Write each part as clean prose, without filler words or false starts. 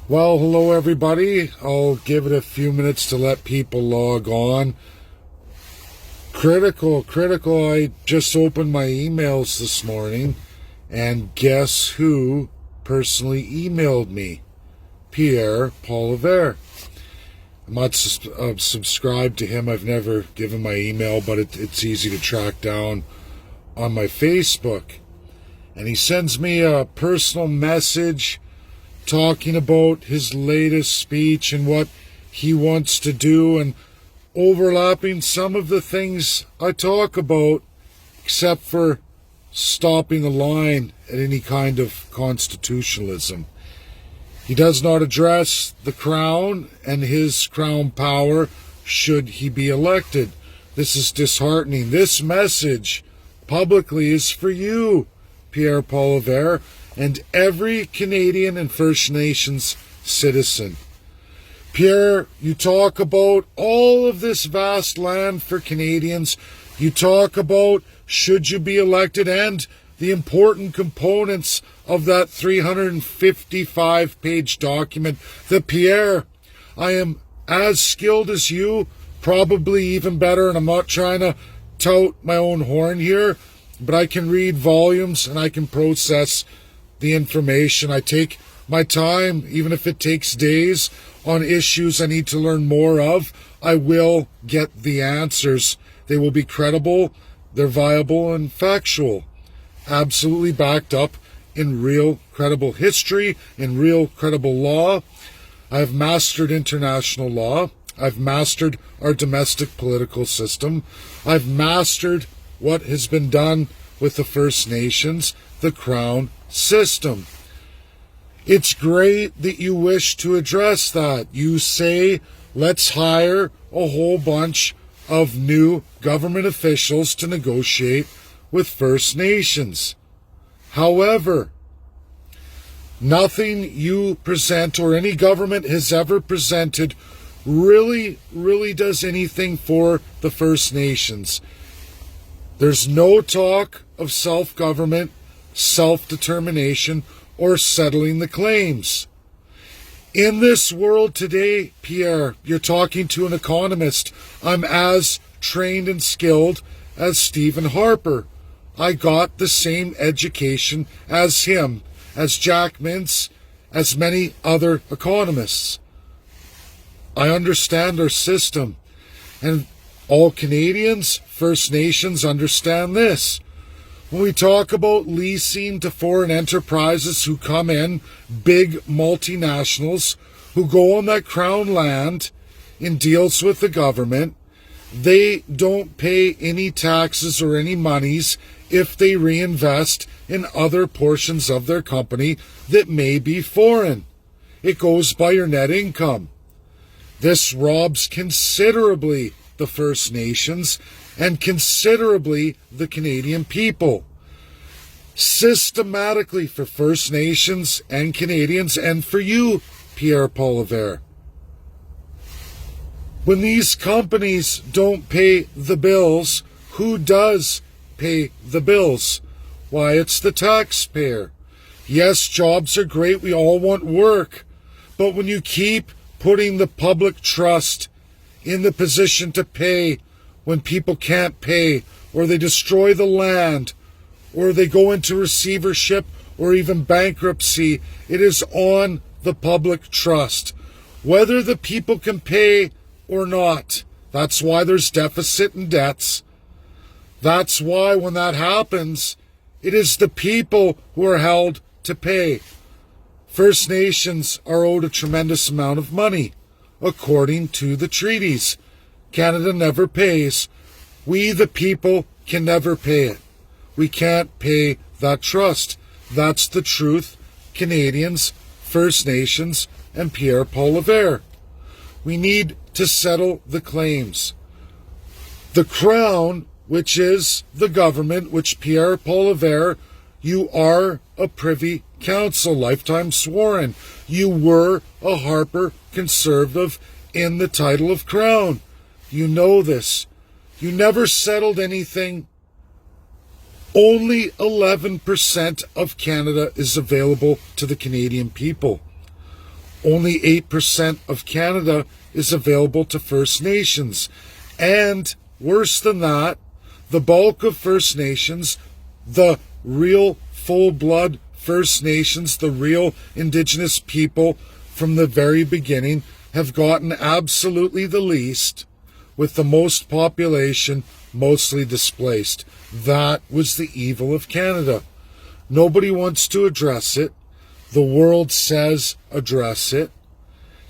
Well, hello everybody. I'll give it a few minutes to let people log on. Critical. I just opened my emails this morning, and guess who personally emailed me? Pierre Poliver. I'm not subscribed to him. I've never given my email, but it's easy to track down on my Facebook. And he sends me a personal message talking about his latest speech and what he wants to do, and overlapping some of the things I talk about, except for stopping the line at any kind of constitutionalism. He does not address the crown and his crown power should he be elected. This is disheartening. This message publicly is for you, Pierre Poliver, and every Canadian and First Nations citizen. Pierre, you talk about all of this vast land for Canadians. You talk about should you be elected and the important components of that 355-page document. That Pierre, I am as skilled as you, probably even better, and I'm not trying to tout my own horn here, but I can read volumes and I can process the information. I take my time, even if it takes days, on issues I need to learn more of. I will get the answers. They will be credible, they're viable and factual. Absolutely backed up in real credible history, in real credible law. I've mastered international law. I've mastered our domestic political system. I've mastered what has been done with the First Nations, the Crown system. It's great that you wish to address that. You say, let's hire a whole bunch of new government officials to negotiate with First Nations. However, nothing you present or any government has ever presented really does anything for the First Nations. There's no talk of self-government, self-determination, or settling the claims. In this world today, Pierre, you're talking to an economist. I'm as trained and skilled as Stephen Harper. I got the same education as him, as Jack Mintz, as many other economists. I understand our system, and all Canadians, First Nations understand this. When we talk about leasing to foreign enterprises who come in, big multinationals who go on that crown land in deals with the government, they don't pay any taxes or any monies if they reinvest in other portions of their company that may be foreign. It goes by your net income. This robs considerably the First Nations and considerably the Canadian people. Systematically for First Nations and Canadians, and for you, Pierre Poliver. When these companies don't pay the bills, who does pay the bills? Why, it's the taxpayer. Yes, jobs are great, we all want work, but when you keep putting the public trust in the position to pay when people can't pay, or they destroy the land, or they go into receivership, or even bankruptcy, it is on the public trust, whether the people can pay or not. That's why there's deficit and debts. That's why when that happens, it is the people who are held to pay. First Nations are owed a tremendous amount of money, according to the treaties. Canada never pays. We, the people, can never pay it. We can't pay that trust. That's the truth, Canadians, First Nations, and Pierre Poliver. We need to settle the claims. The Crown, which is the government, which Pierre Poliver, you are a Privy Council, lifetime sworn. You were a Harper Conservative in the title of Crown. You know this. You never settled anything. Only 11% of Canada is available to the Canadian people. Only 8% of Canada is available to First Nations. And worse than that, the bulk of First Nations, the real full-blood First Nations, the real Indigenous people from the very beginning, have gotten absolutely the least, with the most population mostly displaced. That was the evil of Canada. Nobody wants to address it. The world says address it.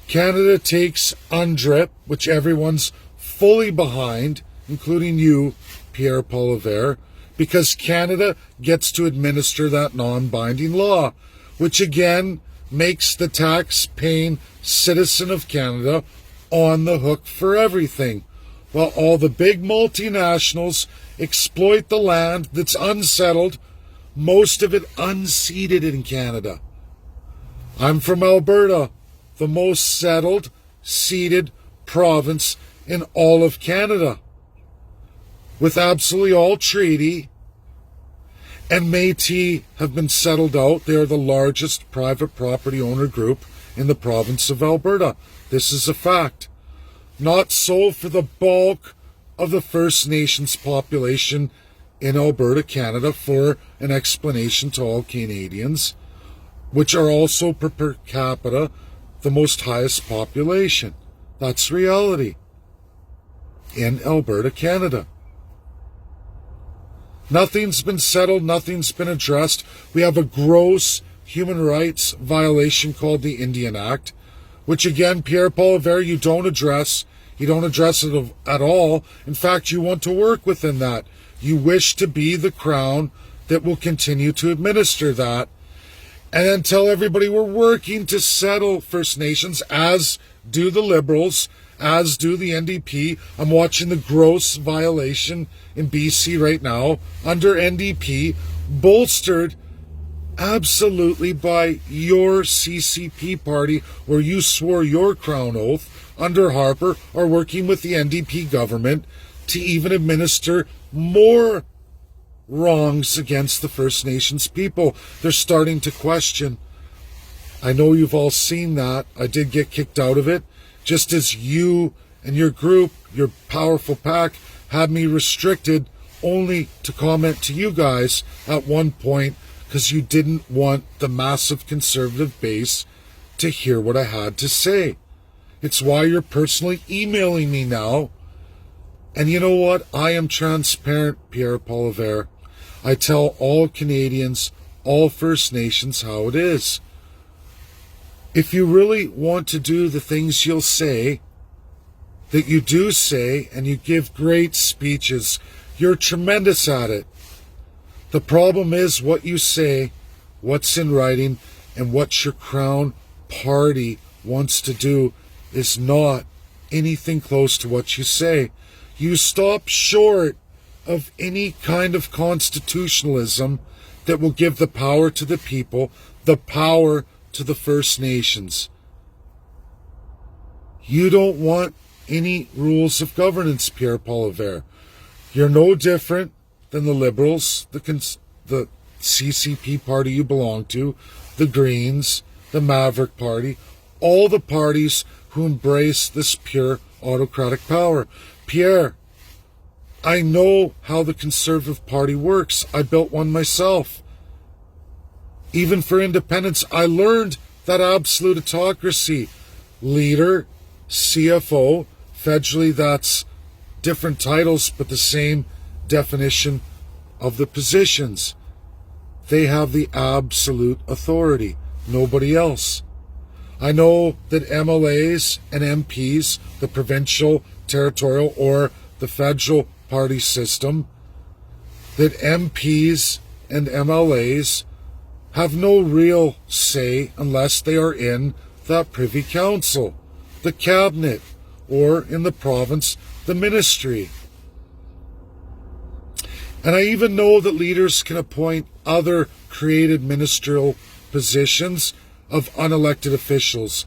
Canada takes UNDRIP, which everyone's fully behind, including you, Pierre Poilievre, because Canada gets to administer that non-binding law, which again makes the tax-paying citizen of Canada on the hook for everything, while all the big multinationals exploit the land that's unsettled, most of it unceded in Canada. I'm from Alberta, the most settled, ceded province in all of Canada, with absolutely all treaty, and Métis have been settled out. They are the largest private property owner group in the province of Alberta. This is a fact. Not so for the bulk of the First Nations population in Alberta, Canada, for an explanation to all Canadians, which are also per capita the most highest population. That's reality in Alberta, Canada. Nothing's been settled, nothing's been addressed. We have a gross human rights violation called the Indian Act, which again, Pierre Poilievre, you don't address. You don't address it at all. In fact, you want to work within that. You wish to be the crown that will continue to administer that. And then tell everybody we're working to settle First Nations, as do the Liberals, as do the NDP. I'm watching the gross violation in BC right now under NDP, bolstered absolutely by your CCP party, where you swore your crown oath under Harper, are working with the NDP government to even administer more wrongs against the First Nations people. They're starting to question. I know you've all seen that. I did get kicked out of it, just as you and your group, your powerful pack, had me restricted only to comment to you guys at one point, because you didn't want the massive conservative base to hear what I had to say. It's why you're personally emailing me now. And you know what? I am transparent, Pierre Poilievre. I tell all Canadians, all First Nations, how it is. If you really want to do the things you'll say, that you do say, and you give great speeches, you're tremendous at it. The problem is what you say, what's in writing, and what your crown party wants to do is not anything close to what you say. You stop short of any kind of constitutionalism that will give the power to the people, the power to the First Nations. You don't want any rules of governance, Pierre Poilievre. You're no different than the Liberals, the CCP party you belong to, the Greens, the Maverick Party, all the parties who embrace this pure autocratic power. Pierre, I know how the Conservative Party works. I built one myself. Even for independence, I learned that absolute autocracy. Leader, CFO, federally that's different titles, but the same definition of the positions. They have the absolute authority, nobody else. I know that MLAs and MPs, the provincial, territorial, or the federal party system, that MPs and MLAs have no real say unless they are in that Privy Council, the cabinet, or in the province, the ministry. And I even know that leaders can appoint other created ministerial positions of unelected officials.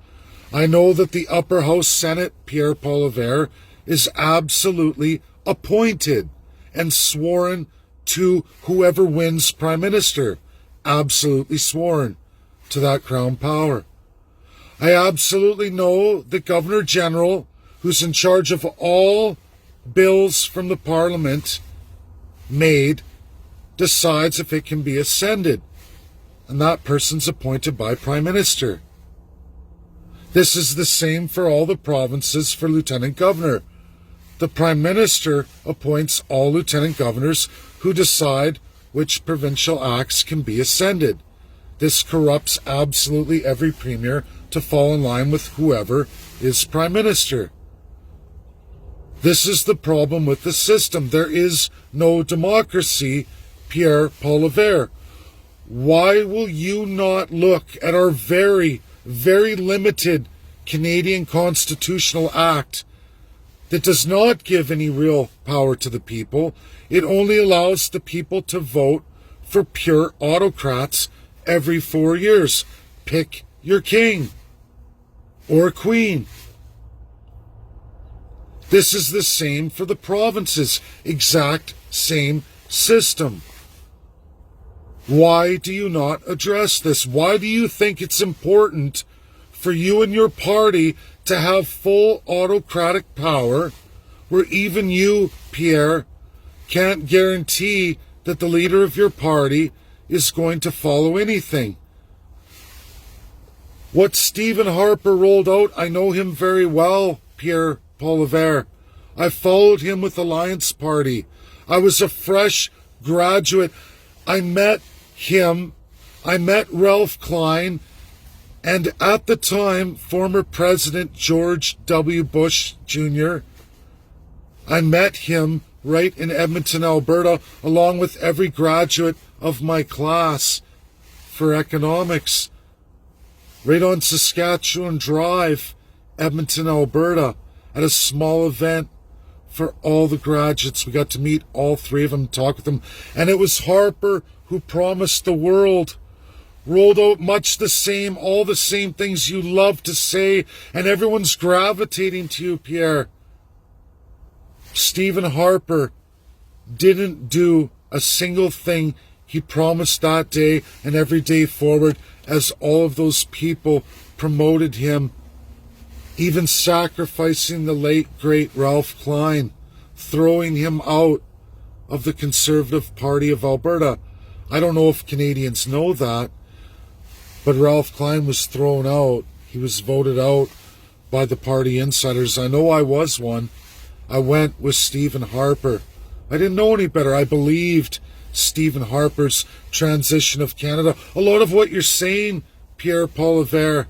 I know that the upper house Senate, Pierre Poilievre, is absolutely appointed and sworn to whoever wins prime minister. Absolutely sworn to that crown power. I absolutely know the Governor General, who's in charge of all bills from the Parliament made, decides if it can be ascended. And that person's appointed by Prime Minister. This is the same for all the provinces for Lieutenant Governor. The Prime Minister appoints all Lieutenant Governors who decide which provincial acts can be ascended. This corrupts absolutely every Premier to fall in line with whoever is Prime Minister. This is the problem with the system. There is no democracy, Pierre Poilievre. Why will you not look at our very, very limited Canadian Constitutional Act that does not give any real power to the people? It only allows the people to vote for pure autocrats every 4 years. Pick your king or queen. This is the same for the provinces. Exact same system. Why do you not address this? Why do you think it's important for you and your party to have full autocratic power where even you, Pierre, can't guarantee that the leader of your party is going to follow anything? What Stephen Harper rolled out, I know him very well, Pierre Poilievre. I followed him with Alliance Party. I was a fresh graduate. I met him. I met Ralph Klein, and at the time, former President George W. Bush Jr. I met him right in Edmonton, Alberta, along with every graduate of my class for economics. Right on Saskatchewan Drive, Edmonton, Alberta, at a small event for all the graduates. We got to meet all three of them, talk with them. And it was Harper who promised the world, rolled out much the same, all the same things you love to say, and everyone's gravitating to you, Pierre. Stephen Harper didn't do a single thing he promised that day and every day forward, as all of those people promoted him, even sacrificing the late, great Ralph Klein, throwing him out of the Conservative Party of Alberta. I don't know if Canadians know that, but Ralph Klein was thrown out. He was voted out by the party insiders. I know I was one. I went with Stephen Harper. I didn't know any better. I believed Stephen Harper's transition of Canada. A lot of what you're saying, Pierre Poilievre,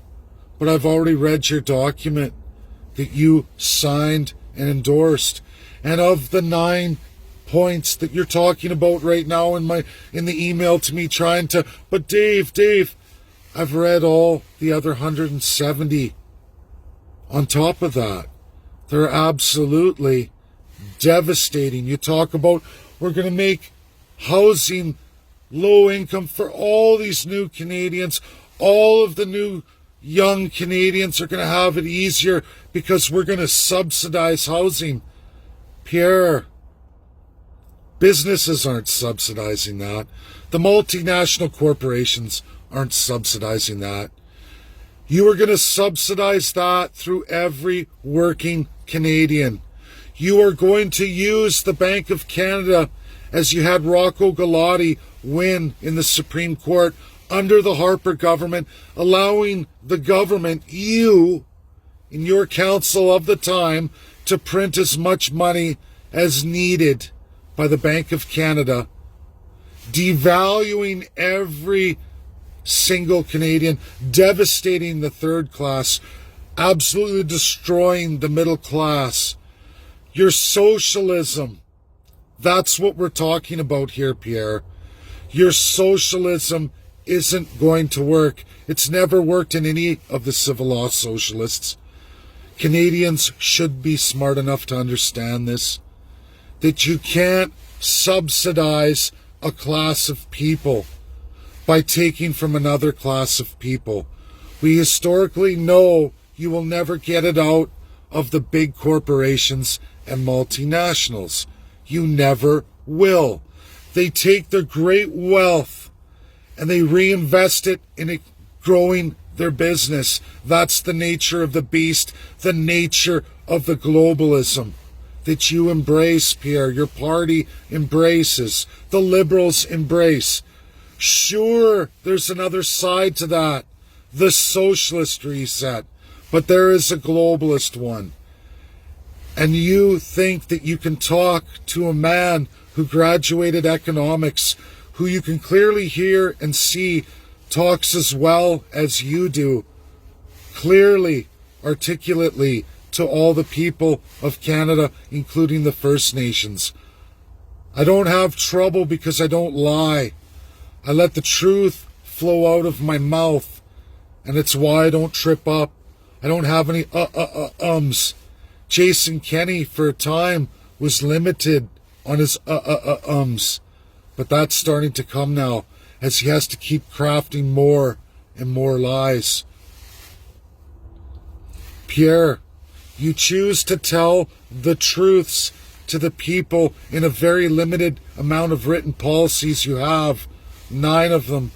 but I've already read your document that you signed and endorsed. And of the 9 points that you're talking about right now in the email to me but Dave, I've read all the other 170 on top of that. They're absolutely devastating. You talk about we're going to make housing low income for all these new Canadians. All of the new young Canadians are going to have it easier because we're going to subsidize housing. Pierre, businesses aren't subsidizing that. The multinational corporations aren't subsidizing that. You are going to subsidize that through every working Canadian. You are going to use the Bank of Canada, as you had Rocco Galati win in the Supreme Court under the Harper government, allowing the government, you, in your council of the time, to print as much money as needed by the Bank of Canada, devaluing every single Canadian, devastating the third class, absolutely destroying the middle class. Your socialism, that's what we're talking about here, Pierre. Your socialism isn't going to work. It's never worked in any of the civil law socialists. Canadians should be smart enough to understand this, that you can't subsidize a class of people by taking from another class of people. We historically know you will never get it out of the big corporations and multinationals. You never will. They take their great wealth and they reinvest it in growing their business. That's the nature of the beast, the nature of the globalism that you embrace, Pierre. Your party embraces. The Liberals embrace. Sure, there's another side to that, the socialist reset, but there is a globalist one. And you think that you can talk to a man who graduated economics, who you can clearly hear and see talks as well as you do, clearly, articulately, to all the people of Canada, including the First Nations. I don't have trouble because I don't lie. I let the truth flow out of my mouth, and it's why I don't trip up. I don't have any ums. Jason Kenney, for a time, was limited on his ums, but that's starting to come now as he has to keep crafting more and more lies. Pierre, you choose to tell the truths to the people in a very limited amount of written policies you have, 9 of them.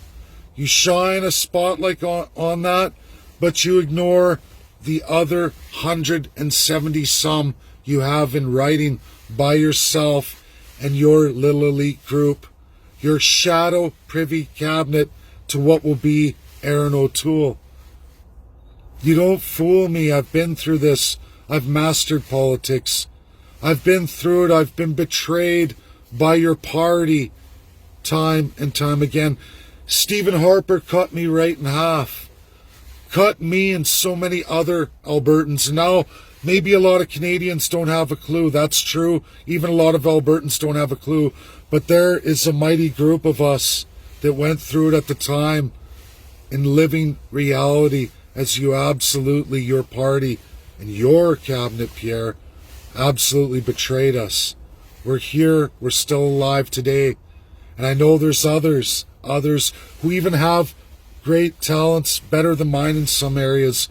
You shine a spotlight on that, but you ignore the other 170 some you have in writing by yourself and your little elite group, your shadow privy cabinet to what will be Aaron O'Toole. You don't fool me. I've been through this. I've mastered politics. I've been through it. I've been betrayed by your party time and time again. Stephen Harper cut me right in half. Cut me and so many other Albertans. Now, maybe a lot of Canadians don't have a clue. That's true. Even a lot of Albertans don't have a clue. But there is a mighty group of us that went through it at the time in living reality, as you absolutely, your party and your cabinet, Pierre, absolutely betrayed us. We're here. We're still alive today. And I know there's others who even have great talents, better than mine in some areas,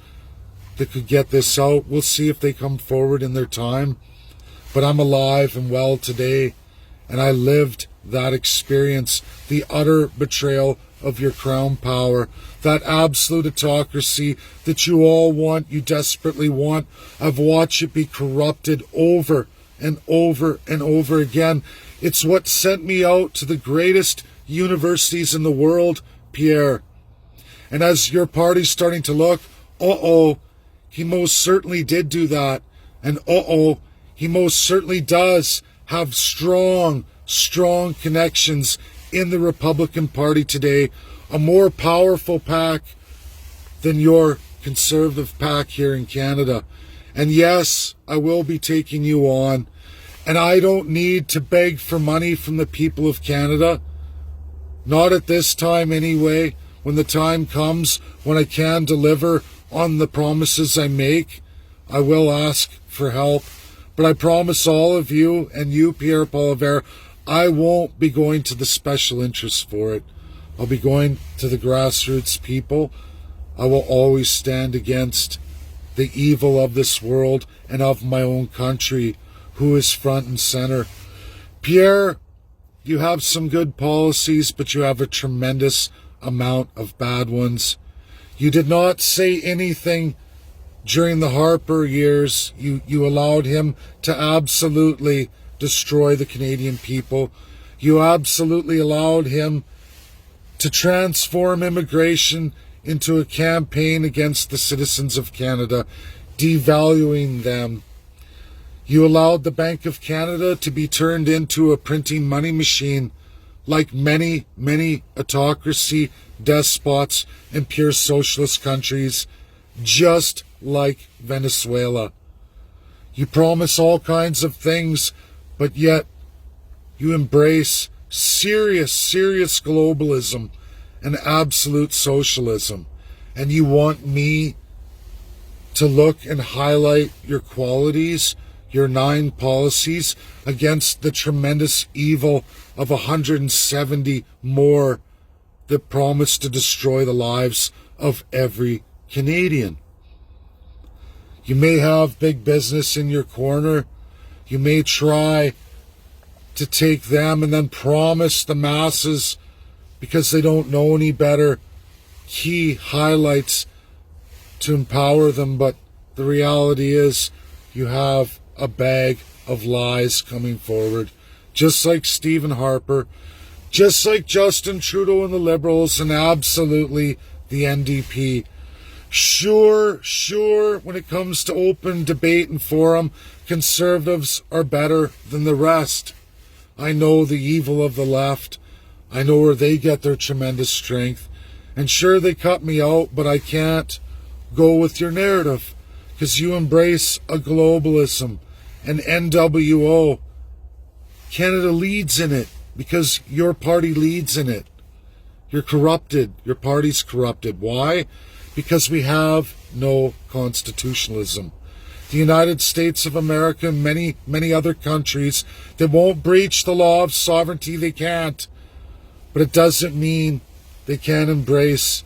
that could get this out. We'll see if they come forward in their time. But I'm alive and well today, and I lived that experience, the utter betrayal of your crown power, that absolute autocracy that you all want, you desperately want. I've watched it be corrupted over and over and over again. It's what sent me out to the greatest universities in the world, Pierre. And as your party's starting to look, he most certainly did do that. And he most certainly does have strong connections in the Republican Party today, a more powerful pack than your Conservative pack here in Canada. And yes, I will be taking you on. And I don't need to beg for money from the people of Canada. Not at this time anyway. When the time comes, when I can deliver on the promises I make, I will ask for help. But I promise all of you, and you, Pierre Poilievre, I won't be going to the special interests for it. I'll be going to the grassroots people. I will always stand against the evil of this world and of my own country, who is front and center. Pierre, you have some good policies, but you have a tremendous amount of bad ones. You did not say anything during the Harper years. You allowed him to absolutely destroy the Canadian people. You absolutely allowed him to transform immigration into a campaign against the citizens of Canada, devaluing them. You allowed the Bank of Canada to be turned into a printing money machine, like many autocracy, despots, and pure socialist countries, just like Venezuela. You promise all kinds of things, but yet you embrace serious globalism and absolute socialism. And you want me to look and highlight your qualities, your 9 policies, against the tremendous evil of 170 more that promise to destroy the lives of every Canadian. You may have big business in your corner. You may try to take them and then promise the masses, because they don't know any better, key highlights to empower them, but the reality is you have a bag of lies coming forward, just like Stephen Harper, just like Justin Trudeau and the Liberals, and absolutely the NDP. Sure, when it comes to open debate and forum, Conservatives are better than the rest. I know the evil of the left. I know where they get their tremendous strength. And sure, they cut me out, but I can't go with your narrative, because you embrace a globalism, an NWO. Canada leads in it because your party leads in it. You're corrupted. Your party's corrupted. Why? Because we have no constitutionalism. The United States of America and many other countries that won't breach the law of sovereignty, they can't. But it doesn't mean they can't embrace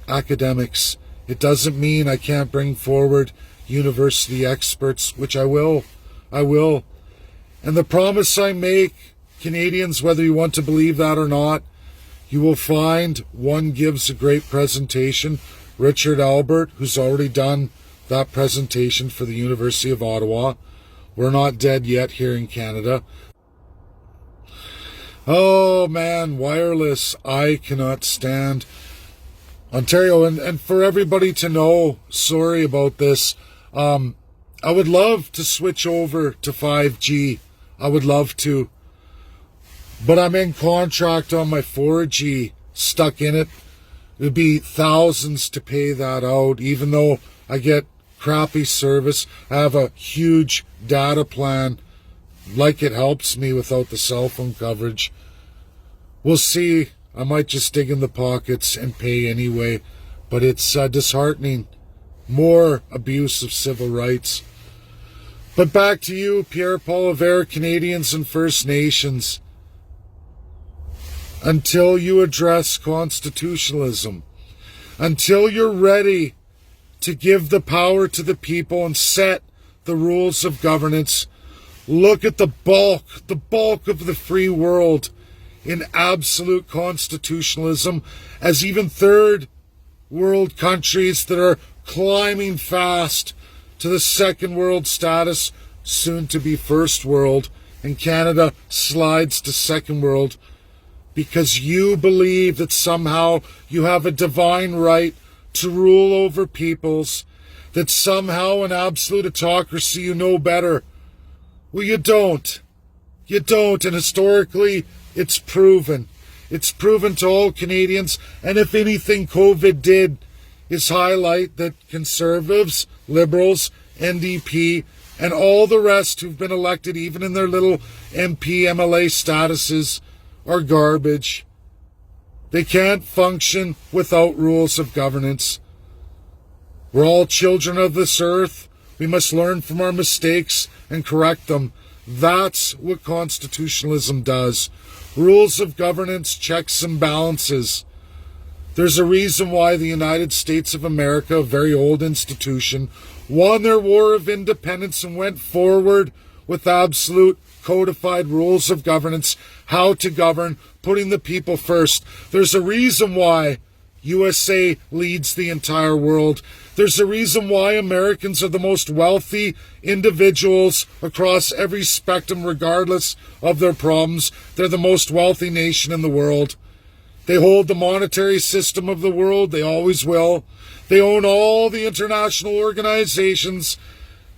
academics. It doesn't mean I can't bring forward university experts, which I will. And the promise I make, Canadians, whether you want to believe that or not, you will find one gives a great presentation. Richard Albert, who's already done that presentation for the University of Ottawa. We're not dead yet here in Canada. Oh man, wireless, I cannot stand. Ontario, and for everybody to know, sorry about this, I would love to switch over to 5G. I would love to. But I'm in contract on my 4G, stuck in it. It would be thousands to pay that out, even though I get crappy service. I have a huge data plan, like it helps me without the cell phone coverage. We'll see. I might just dig in the pockets and pay anyway, but it's disheartening. More abuse of civil rights. But back to you, Pierre Poilievre, Canadians and First Nations. Until you address constitutionalism, until you're ready to give the power to the people and set the rules of governance, look at the bulk of the free world in absolute constitutionalism, as even third world countries that are climbing fast to the second world status, soon to be first world, and Canada slides to second world, because you believe that somehow you have a divine right to rule over peoples, that somehow in absolute autocracy you know better. Well, you don't. You don't, and historically, it's proven. It's proven to all Canadians, and if anything COVID did is highlight that Conservatives, Liberals, NDP, and all the rest who've been elected, even in their little MP, MLA statuses, are garbage. They can't function without rules of governance. We're all children of this earth. We must learn from our mistakes and correct them. That's what constitutionalism does. Rules of governance, checks and balances. There's a reason why the United States of America, a very old institution, won their war of independence and went forward with absolute codified rules of governance, how to govern, putting the people first. There's a reason why USA leads the entire world. There's a reason why Americans are the most wealthy individuals across every spectrum, regardless of their problems. They're the most wealthy nation in the world. They hold the monetary system of the world. They always will. They own all the international organizations.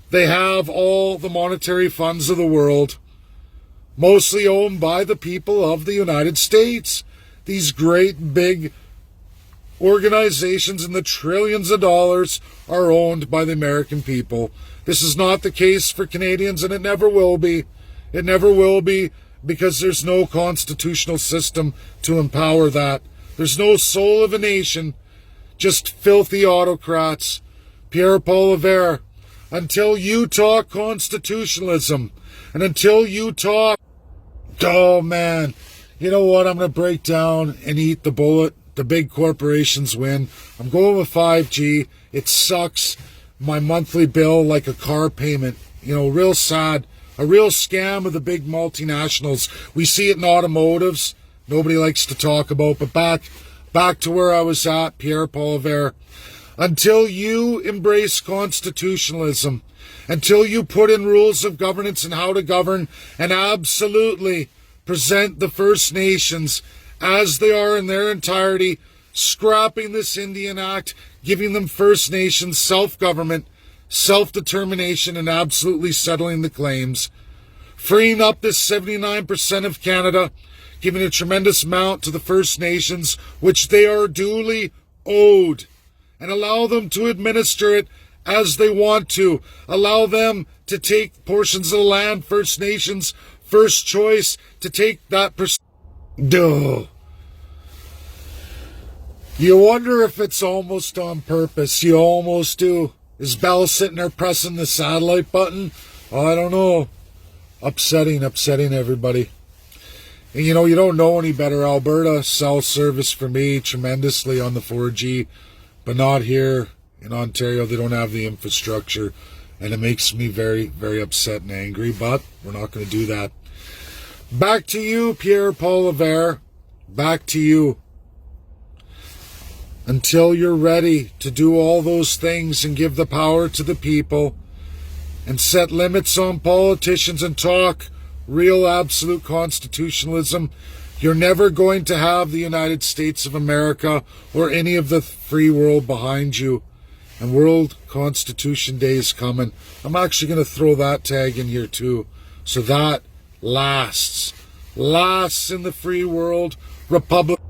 They have all the monetary funds of the world, mostly owned by the people of the United States. These great big organizations and the trillions of dollars are owned by the American people. This is not the case for Canadians, and it never will be. It never will be, because there's no constitutional system to empower that. There's no soul of a nation, just filthy autocrats. Pierre Poilievre, until you talk constitutionalism, and until you talk, oh man, you know what, I'm going to break down and eat the bullet. The big corporations win. I'm going with 5G. It sucks. My monthly bill like a car payment. You know, real sad. A real scam of the big multinationals. We see it in automotives. Nobody likes to talk about. But back to where I was at, Pierre Poilievre. Until you embrace constitutionalism, until you put in rules of governance and how to govern, and absolutely present the First Nations as they are in their entirety, scrapping this Indian Act, giving them First Nations self-government, self-determination, and absolutely settling the claims, freeing up this 79% of Canada, giving a tremendous amount to the First Nations, which they are duly owed, and allow them to administer it as they want to. Allow them to take portions of the land, First Nations, first choice, to take that Duh. You wonder if it's almost on purpose. You almost do. Is Bell sitting there pressing the satellite button? I don't know. Upsetting everybody. And you know, you don't know any better. Alberta, cell service for me tremendously on the 4G, but not here in Ontario. They don't have the infrastructure, and it makes me very, very upset and angry, but we're not going to do that. Back to you, Pierre-Paul Levert. Back to you. Until you're ready to do all those things and give the power to the people and set limits on politicians and talk real absolute constitutionalism, you're never going to have the United States of America or any of the free world behind you. And World Constitution Day is coming. I'm actually going to throw that tag in here too. So that lasts in the free world republic.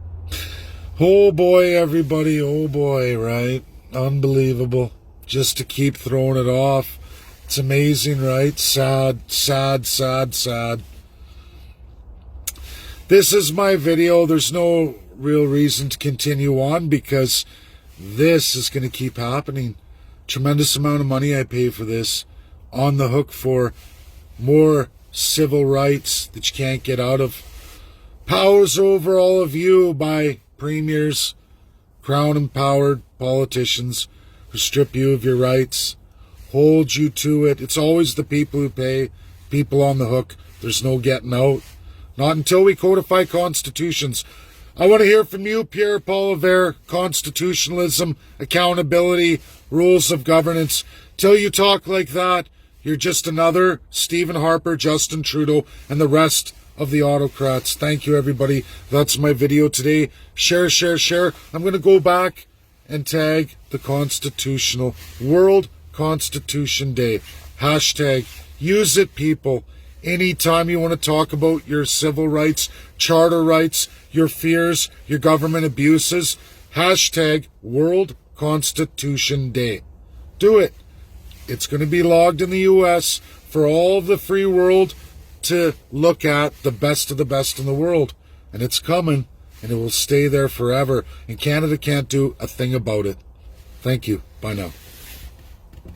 Oh boy, everybody, oh boy, right? Unbelievable. Just to keep throwing it off. It's amazing, right? Sad. This is my video. There's no real reason to continue on because this is going to keep happening. Tremendous amount of money I pay for this. On the hook for more civil rights that you can't get out of. Powers over all of you by premiers, crown-empowered politicians who strip you of your rights, hold you to it. It's always the people who pay, people on the hook. There's no getting out. Not until we codify constitutions. I want to hear from you, Pierre-Paul Levert. Constitutionalism, accountability, rules of governance. Till you talk like that, you're just another Stephen Harper, Justin Trudeau, and the rest of the autocrats. Thank you, everybody. That's my video today. Share. I'm going to go back and tag the Constitutional World Constitution Day. Hashtag. Use it, people. Anytime you want to talk about your civil rights, charter rights, your fears, your government abuses, hashtag World Constitution Day. Do it. It's going to be logged in the U.S. for all of the free world to look at, the best of the best in the world. And it's coming, and it will stay there forever. And Canada can't do a thing about it. Thank you. Bye now.